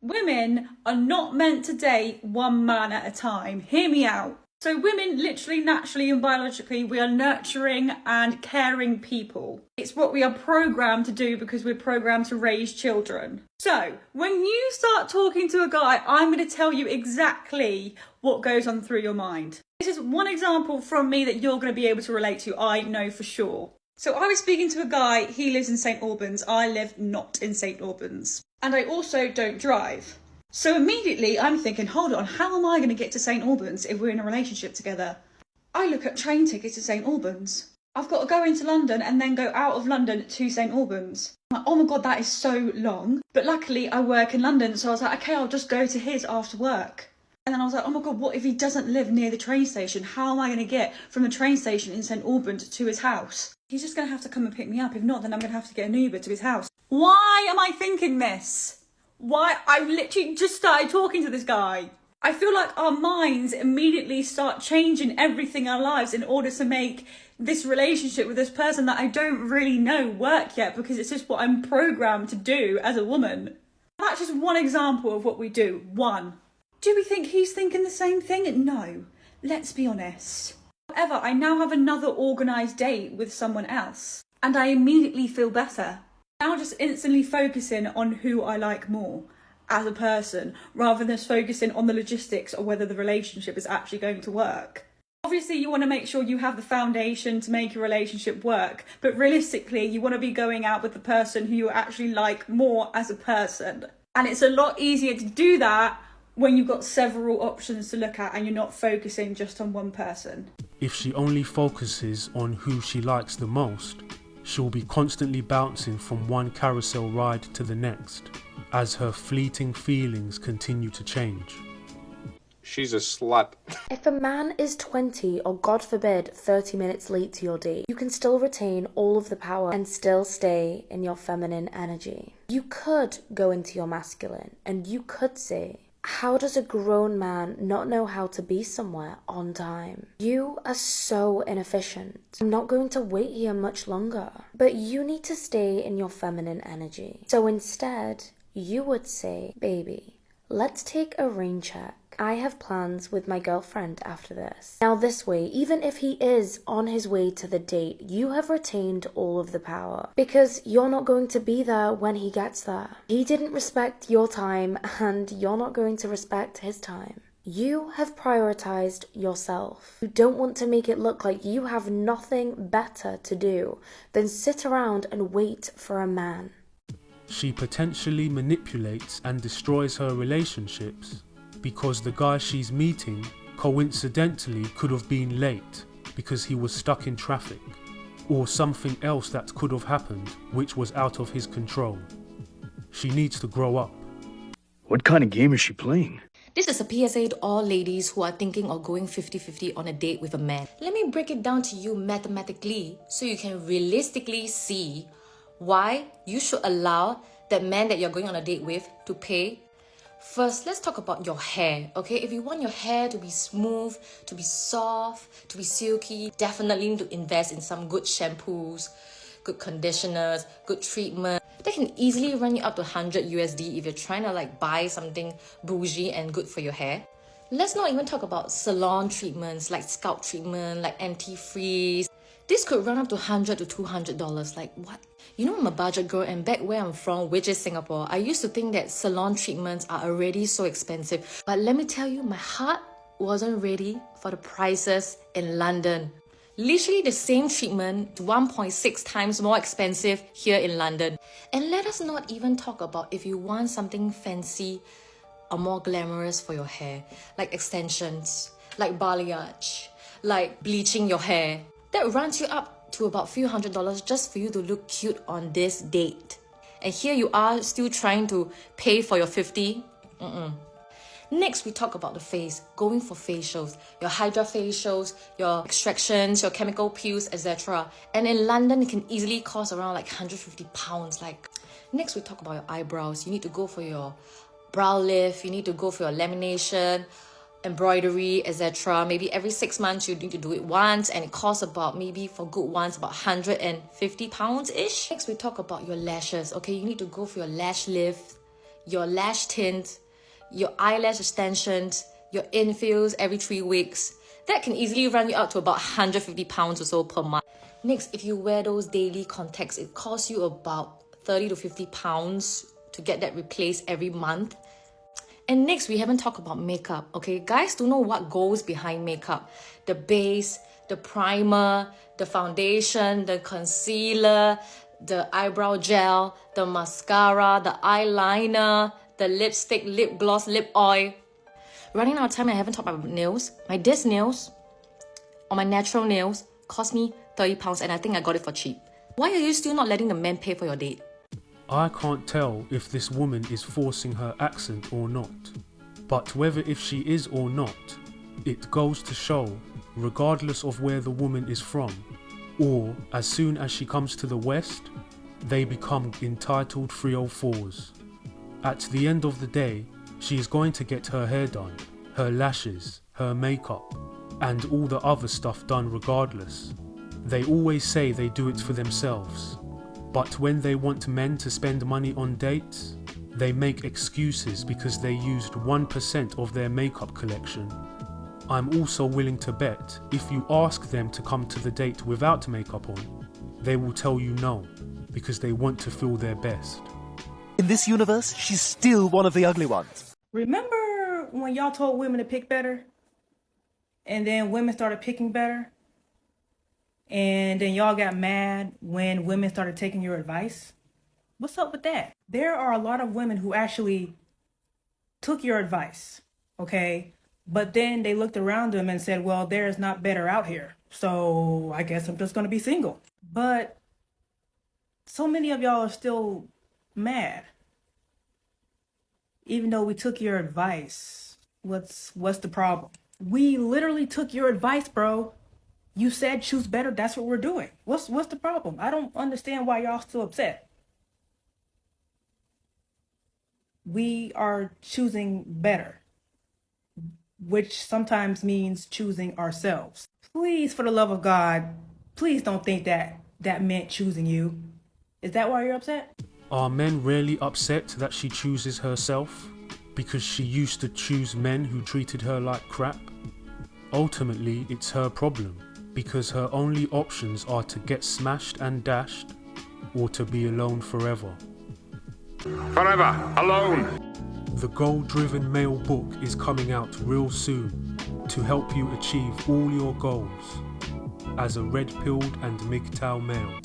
Women are not meant to date one man at a time. Hear me out. So women, literally, naturally and biologically, we are nurturing and caring people. It's what we are programmed to do because we're programmed to raise children. So when you start talking to a guy, I'm going to tell you exactly what goes on through your mind. This is one example from me that you're going to be able to relate to, I know for sure. So I was speaking to a guy, he lives in St Albans, I live not in St Albans. And I also don't drive. So immediately I'm thinking, hold on, how am I going to get to St Albans if we're in a relationship together? I look at train tickets to St Albans. I've got to go into London and then go out of London to St Albans. I'm like, oh my God, that is so long. But luckily I work in London, so I was like, okay, I'll just go to his after work. And then I was like, oh my God, what if he doesn't live near the train station? How am I going to get from the train station in St Albans to his house? He's just going to have to come and pick me up. If not, then I'm going to have to get an Uber to his house. Why am I thinking this? Why? I've literally just started talking to this guy. I feel like our minds immediately start changing everything in our lives in order to make this relationship with this person that I don't really know work yet, because it's just what I'm programmed to do as a woman. That's just one example of what we do. One. Do we think he's thinking the same thing? No. Let's be honest. However, I now have another organised date with someone else, and I immediately feel better. Now just instantly focusing on who I like more as a person, rather than just focusing on the logistics or whether the relationship is actually going to work. Obviously, you want to make sure you have the foundation to make your relationship work, but realistically, you want to be going out with the person who you actually like more as a person. And it's a lot easier to do that when you've got several options to look at and you're not focusing just on one person. If she only focuses on who she likes the most, she'll be constantly bouncing from one carousel ride to the next, as her fleeting feelings continue to change. She's a slut. If a man is 20 or, God forbid, 30 minutes late to your date, you can still retain all of the power and still stay in your feminine energy. You could go into your masculine and you could say, how does a grown man not know how to be somewhere on time? You are so inefficient. I'm not going to wait here much longer. But you need to stay in your feminine energy. So instead, you would say, baby, let's take a rain check. I have plans with my girlfriend after this. Now this way, even if he is on his way to the date, you have retained all of the power, because you're not going to be there when he gets there. He didn't respect your time and you're not going to respect his time. You have prioritized yourself. You don't want to make it look like you have nothing better to do than sit around and wait for a man. She potentially manipulates and destroys her relationships because the guy she's meeting coincidentally could have been late because he was stuck in traffic, or something else that could have happened which was out of his control. She needs to grow up. What kind of game is she playing? This is a PSA to all ladies who are thinking of going 50-50 on a date with a man. Let me break it down to you mathematically so you can realistically see why you should allow that man that you're going on a date with to pay. First, let's talk about your hair, okay? If you want your hair to be smooth, to be soft, to be silky, definitely need to invest in some good shampoos, good conditioners, good treatment. That can easily run you up to 100 USD if you're trying to buy something bougie and good for your hair. Let's not even talk about salon treatments like scalp treatment, like anti-freeze. This could run up to $100 to $200. Like what? You know, I'm a budget girl, and back where I'm from, which is Singapore, I used to think that salon treatments are already so expensive. But let me tell you, my heart wasn't ready for the prices in London. Literally the same treatment, 1.6 times more expensive here in London. And let us not even talk about if you want something fancy or more glamorous for your hair, like extensions, like balayage, like bleaching your hair. That runs you up to about few $100s just for you to look cute on this date. And here you are still trying to pay for your 50. Next, we talk about the face, going for facials, your hydra facials, your extractions, your chemical peels, etc. And in London, it can easily cost around like £150. Next, we talk about your eyebrows. You need to go for your brow lift, you need to go for your lamination, embroidery, etc. Maybe every 6 months you need to do it once, and it costs about, maybe for good ones, about £150-ish. Next, we talk about your lashes. Okay, you need to go for your lash lift, your lash tint, your eyelash extensions, your infills every 3 weeks. That can easily run you up to about £150 or so per month. Next, if you wear those daily contacts, it costs you about £30 to £50 to get that replaced every month. And next, we haven't talked about makeup, okay? Guys don't know what goes behind makeup. The base, the primer, the foundation, the concealer, the eyebrow gel, the mascara, the eyeliner, the lipstick, lip gloss, lip oil. Running out of time, I haven't talked about nails. My disc nails, or my natural nails, cost me £30 and I think I got it for cheap. Why are you still not letting the men pay for your date? I can't tell if this woman is forcing her accent or not, but whether if she is or not, it goes to show, regardless of where the woman is from, or as soon as she comes to the West, they become entitled 304s. At the end of the day, she is going to get her hair done, her lashes, her makeup, and all the other stuff done regardless. They always say they do it for themselves, but when they want men to spend money on dates, they make excuses because they used 1% of their makeup collection. I'm also willing to bet if you ask them to come to the date without makeup on, they will tell you no, because they want to feel their best. In this universe, she's still one of the ugly ones. Remember when y'all told women to pick better? And then women started picking better? And then y'all got mad when women started taking your advice? What's up with that? There are a lot of women who actually took your advice, okay? But then they looked around them and said, well, there's not better out here, so I guess I'm just going to be single. But so many of y'all are still mad. Even though we took your advice, what's the problem? We literally took your advice, bro. You said choose better. That's what we're doing. What's the problem? I don't understand why y'all still upset. We are choosing better, which sometimes means choosing ourselves. Please, for the love of God, please don't think that meant choosing you. Is that why you're upset? Are men really upset that she chooses herself because she used to choose men who treated her like crap? Ultimately, it's her problem, because her only options are to get smashed and dashed or to be alone forever. Forever alone. The Goal-Driven Male book is coming out real soon to help you achieve all your goals as a red-pilled and MGTOW male.